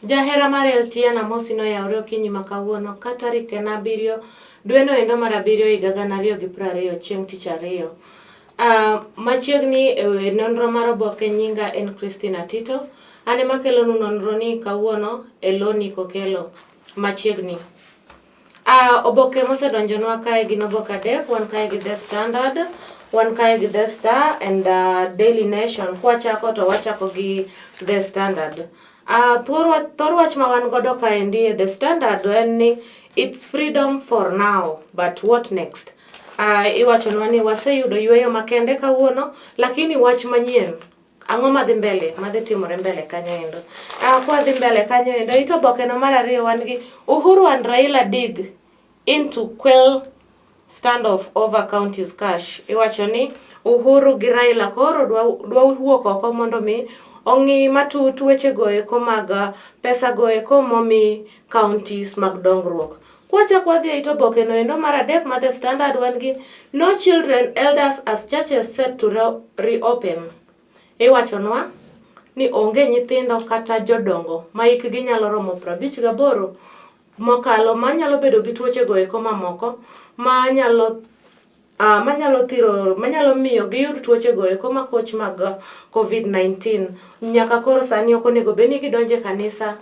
Jahera mar LTN amosi noyawre okinyi ma kawuono ka tarik en 7 dwe no endo mar 7 higa 2020 chieng' tich ariyo. Machiegni e nonro mar oboke nyinga en Christina Tito. An ema kelonu nonro ni kawuono e loni kokelo machiegni. Oboke mosedonjonwa kae gin oboke adek, wan kae gi The Standard, wan kae gi The Star and Daily Nation. Kwachako to wachako gi The Standard. Thor wach ma wan godo kaendi e The Standard en ni it's freedom for now, but what next? Iwachonwa ni waseyudo yweyo makende kawuono, lakini wach manyien. Ang'o madhi mbele, madhi timore mbele kanyo endo. Kwa dhi mbele kanyo endo, ito oboke no mar ariyo wan gi Uhuru and Raila dig into quell standoff over counties cash. Iwacho ni Uhuru gi Raila koro dwa wuok oko mondo mi ong'i matut weche goeko mag pesa goeko momi counties mag dongruok. Kwachako wadhi e ito oboke no endo mar adek ma The Standard wan gi no children elders as churches set to reopen. Iwachonwa ni onge nyithindo kata jodongo ma hikgi nyalo romo 58 mokalo manyalo bedo gi tuoche goeko mamoko manyalo miyo giyud tuoche goeko makoch mag COVID-19. Nyaka koro sani ok onego bed ni gidonje kanisa,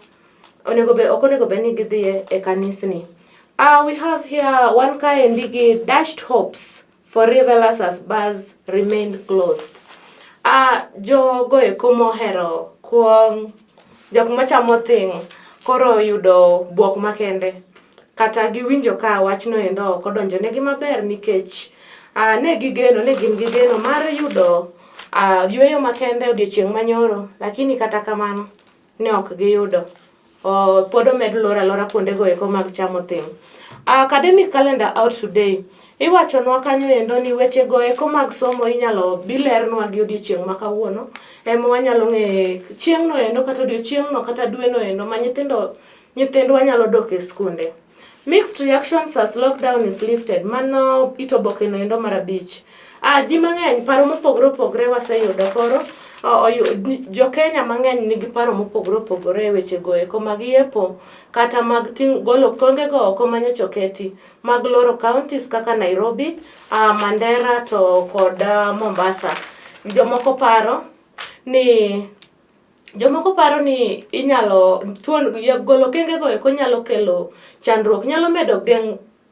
ok onego bed ni gidhie e kanisni. We have here one kaendi gi dashed hopes for revelers as bars remained closed. Jogoeko mohero kuom jok machamo thing koro yudo buok makende kata giwinjo ka wachno endo ok odonjonegi maber nikech ne gin gi geno mar yudo yweyo makende odiochieng' manyoro, lakini kata kamano ne ok giyudo. Pod omed lora kuonde goeko mag chamo thing. Academic calendar out today. Iwachonwa kanyo endo ni weche goeko mag somo inyalo bilernwa gi odiochieng' ma kawuono. Ema wanyalo ng'e chieng' no endo kata odiochieng' no kata dwe no endo ma nyithindwa nyalo dok e skunde. Mixed reactions as lockdown is lifted. Mano ito oboke no endo mar 5. Ji mang'eny paro mopogore opogore waseyudo koro. Jo Kenya mang'eny nigi paro mopogore opogore e weche goeko mag yepo kata mag golo konge go oko manyocha oketi mag loro counties kaka Nairobi, Mandera to kod Mombasa. Jomoko paro ni inyalo golo kenge goeko nyalo kelo chandruok, nyalo medo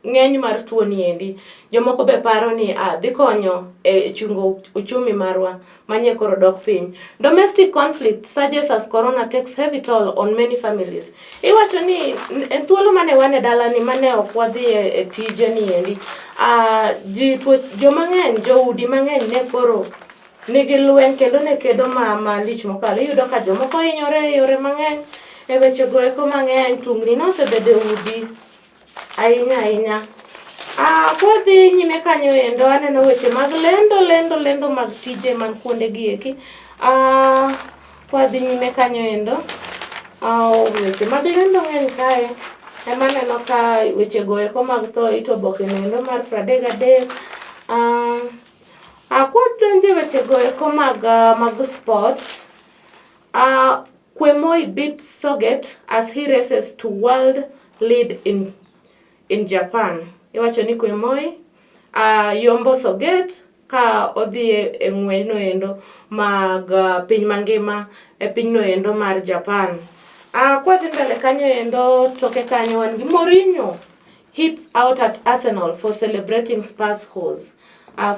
ng'eny mar tuo ni endi. Jomoko be paro ni dhi konyo e chungo uchumi marwa manye koro dok piny. Domestic conflict surges as corona takes heavy toll on many families. Iwacho ni en thuolo mane wane dala ni mane ok wadhi e tije ni endi. Joudi mang'eny ne koro nigi lweny kendo ne kedo malich mokalo. Iyudo ka jomoko hinyore e yore mang'eny e weche goeko mang'eny. Tungni nosebedo e udi ahinya. Kodhi nyime kanyo endo aneno weche mag lendo mag tije man kuonde gieki. Kodhi nyime kanyo endo weche mag lendo ng'eny kae. Ema neno ka weche goeko mag tho ito oboke no endo mar 33. Kodonje weche goeko mag sport. Kwemoi beats Soget as he races to world lead in Japan. Iwacho ni Kwemoi yombo Soget ka odhi e ng'weny no endo mag piny mangima e piny no endo mar Japan. Kwa dhi mbele kanyo endo toke kanyo wan gi Mourinho hits out at Arsenal for celebrating Spurs hose.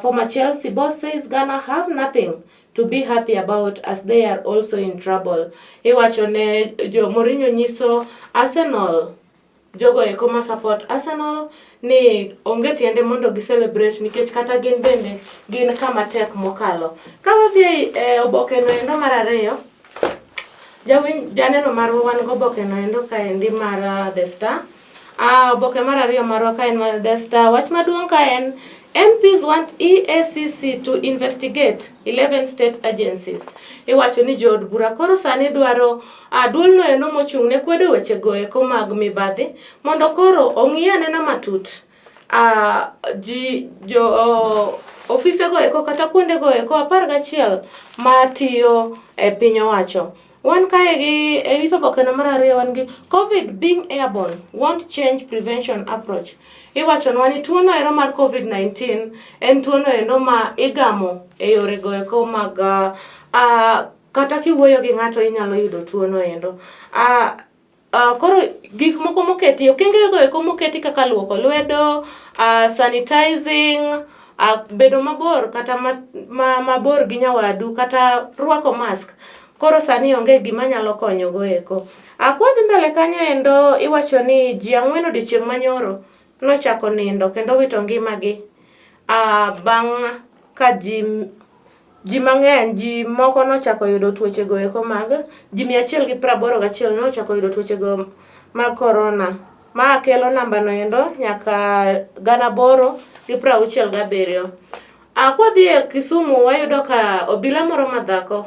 Former Chelsea boss says Ghana have nothing to be happy about as they are also in trouble. Iwacho ne Mourinho nyiso Arsenal, jogo eko ma support Arsenal, ni onge tiende mondo gi celebrate nikech kata gin bende gin kama tek mokalo. Ka wadhi e oboke no endo mar 2, janeno marwa wan go oboke no endo kaendi mar The Star. Oboke mar 2 marwa kaen mar The Star. Wach maduong' kaen MPs want EACC to investigate 11 state agencies. Iwacho ni jood bura koro sani dwaro duol no eno mochung' ne kwedo weche goeko mag mibadhi mondo koro ong'i anena matut ofise goeko kata kuonde goeko 11 matiyo e piny owacho. Wan kae gi ito bokeno mar ariyo wan gi COVID being airborne won't change prevention approach. Iwachonwa ni tuono ero mar COVID-19 en tuono endo ma igamo e yore go eko mag kata kiwuoyo gi ng'ato inyalo yudo tuono endo. Koro gik moko moketi, okenge go eko moketi kaka luoko lwedo, sanitizing, bedo mabor kata mabor gi nyawadu kata rwako mask. Koro sani onge gima nyalo konyo go eko. Kwadhi mbele kanyo endo iwacho ni ji 4 odiochieng' manyoro nochako nindo kendo wito ngimagi. Bang' ka ji mang'eny, ji moko nochako yudo tuoche go eko mag ji 181 nochako yudo tuoche go mag corona. Ma kelo namba no endo nyaka 867. Kwadhi e Kisumu wayudo ka obila moro madhako,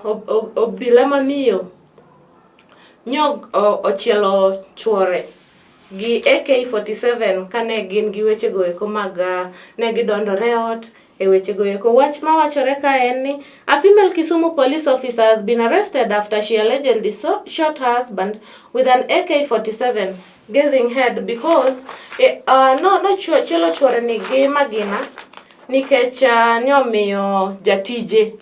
obila mamiyo ochielo chuore gi AK47 kane gin gi weche go eko mag ne gidondore ot e weche go eko. Wach mawachore ka en ni a female Kisumu police officer has been arrested after she allegedly shot her husband with an AK47 gazing head because chielo chuore ni gi magina nikech nyomiyo jatije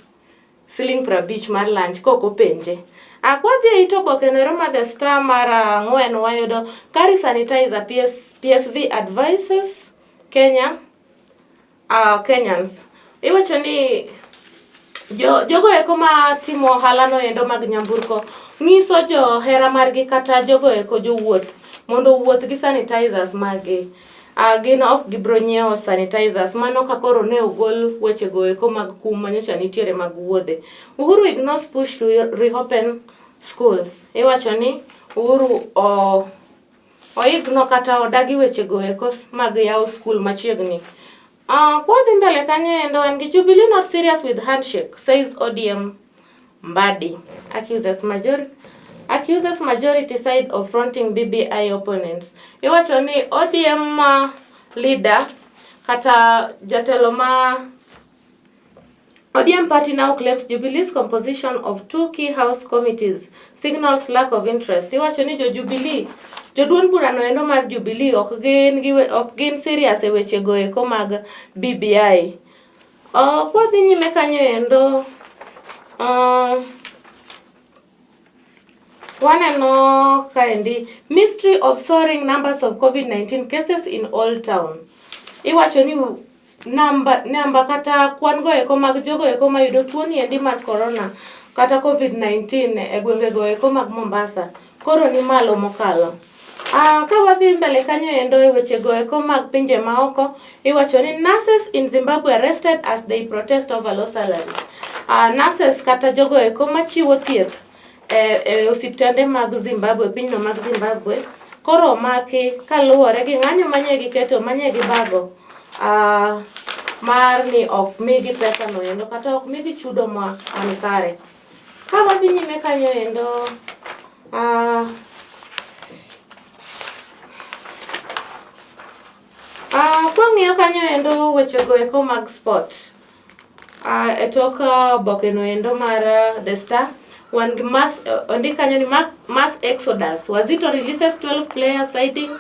siling 50 mar lunch koko penje. Kwadhi ito bokeno ero ma The Star mar 4 wayudo carry sanitizer PSV advises Kenyans. Iwacho ni jogo eko ma timo ohala no endo mag nyamburko ng'iso johera margi kata jogo eko jowuoth mondo wuoth gi sanitizers magi. Gin ok gibro nyiewo sanitizers, mano ka koro ne ogol weche go eko mag kum manyocha nitiere mag wuodhe. Uhuru ignores push to reopen schools. Iwacho ni Uhuru oigno kata odagi weche go eko mag yawo school machiegni. Kwadhi mbele kanyo endo an gi Jubilee not serious with handshake, says ODM Mbadi. Accuses majority side of fronting BBI opponents. Iwacho ni ODM leader kata jatelo ma ODM party now claims Jubilee's composition of 2 key house committees signals lack of interest. Iwacho ni Jubilee, joduond bura no endo mar Jubilee ok gin serious e weche go eko mag BBI. Kwadhi nyime kanyo endo waneno kaendi mystery of soaring numbers of COVID-19 cases in Old Town. Iwacho ni namba kata kwan go eko mag jogo eko mayudo tuoni endi mar corona kata COVID-19 e gwenge go eko mag Mombasa koro ni malo mokalo. Ka wadhi mbele kanyo endo e weche go eko mag pinje maoko, iwacho ni nurses in Zimbabwe arrested as they protest over low salary. Nurses kata jogo eko machiwo thieth e osiptande mag Zimbabwe, pinyno mag Zimbabwe koro maki kaluwore gi ng'anyo manye giketo manye gibago mar ni ok migi pesa no endo kata ok migi chudo ma an kare. Ka wadhi nyime kanyo endo kwang'iyo kanyo endo weche go eko mag sport e tok bokeno endo mar The Star wan gi kanyo ni mass exodus. Wazito releases 12 players citing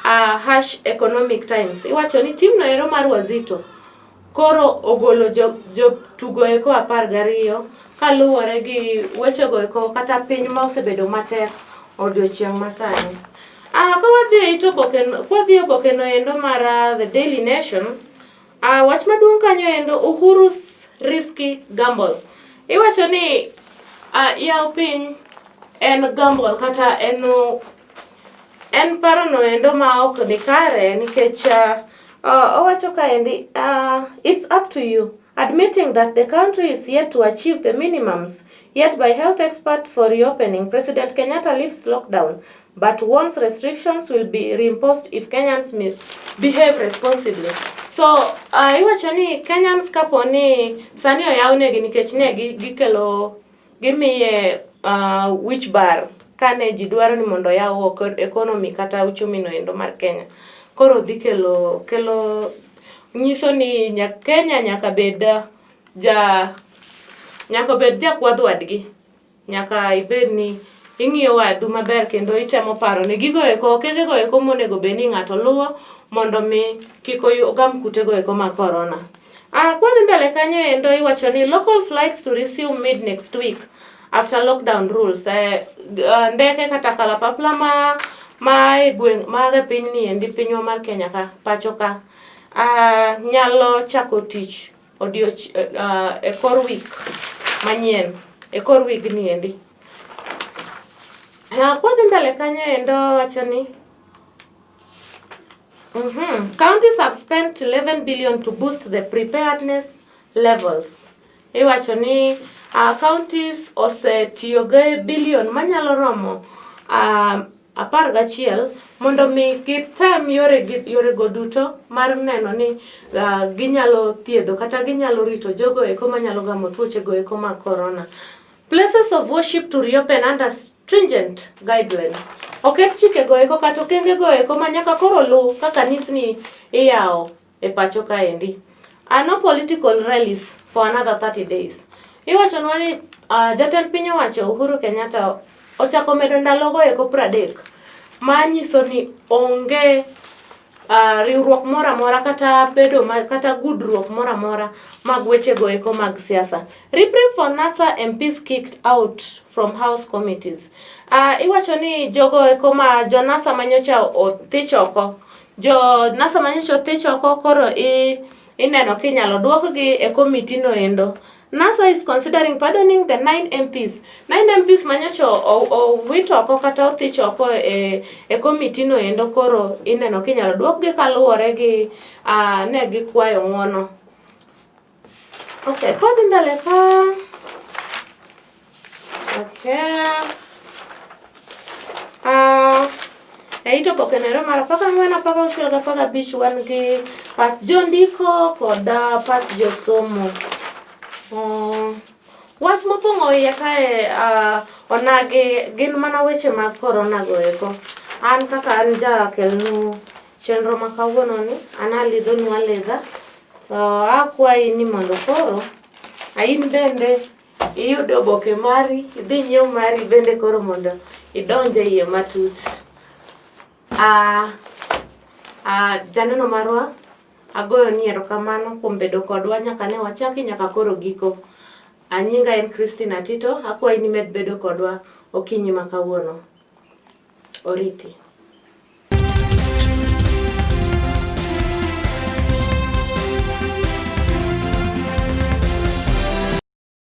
harsh economic times. Iwacho ni team no ero mar Wazito koro ogolo jotugo eko 12 kaluwore gi weche go eko kata piny ma osebedo matek odiochieng' masani. Kwadhi bokeno endo mar The Daily Nation, wach maduong' kanyo endo Uhuru's risky gamble. Iwacho ni yaw piny en gamble kata en paro no endo ma ok ni kare nikech owacho kaendi it's up to you, admitting that the country is yet to achieve the minimums yet by health experts for reopening. President Kenyatta lifts lockdown but warns restrictions will be reimposed if Kenyans behave responsibly. So iwacho ni Kenyans kaponi sani oyawnegi nikech ne gimiye wich bar kane ji dwaro ni mondo yaw economy kata uchumi no endo mar Kenya. Koro dhi kelo nyiso ni Kenya nyaka bed jakwadh wadgi nyaka ibed ni ing'iyo wadu maber kendo itemo paro ni gigo eko okenge go eko monego bed ni ng'ato luwo mondo mi kik ogam kute go eko mag corona. Kwadhi mbele kanyo endo iwacho ni local flights to resume mid next week after lockdown rules. Ndeke kata kalapapla ma e gweng' mag piny ni endi pinywa mar Kenya ka pacho ka nyalo chako tich e kor week manyien, e kor week ni endi. Kwadhi mbele kanyo endo wacho ni counties have spent 11 billion to boost the preparedness levels. Iwacho ni counties osetiyo gi billion manyalo romo 11 mondo mi gitem yore go duto mar neno ni ginyalo thiedho kata ginyalo rito jogo eko manyalo gamo tuoche go eko mag corona. Places of worship to reopen under stringent guidelines. Oket chike go eko kata okenge go eko manyaka koro lu ka kanisni iyawo e pacho kaendi. No political rallies for another 30 days. Iwacho ni jatend piny owacho Uhuru Kenyatta ochako medo ndalo go eko 30 manyiso ni onge riwruok mora kata kata gudruok mora mag weche go eko mag siasa. Reprieve for NASA MPs kicked out from House committees. Iwacho ni jogo eko ma jo NASA manyocha othich oko. Jo NASA manyocha othich oko koro ineno kinyalo duokgi e committee no endo. NASA is considering pardoning the 9 MPs. 9 MPs manyocha owit oko kata othich oko e committee no endo koro ineno kinyalo duokgi kaluwore gi ne gikwayo ng'uono. Okay, kodhi mbele ka. Okay. Eito pokenero mara paka ng'wena paka uchielga paka bich wan gi pas jondiko kod pas josomo. Wach mopong'o iye kae onagi gin mana weche mag corona go eko. An kaka an jakelnu chenro ma kawuono ni an alidhonu aledha. So akwayi ni mondo koro in bende iyudo oboke mari, idhi nyiew mari bende koro mondo idonje iye matut. Janeno marwa agoyo ni erokamano kuom bedo kodwa nyaka ne wachaki nyaka koro giko. Nyinga en Christina Tito, akwayi ni med bedo kodwa okinyi ma kawuono. Oriti.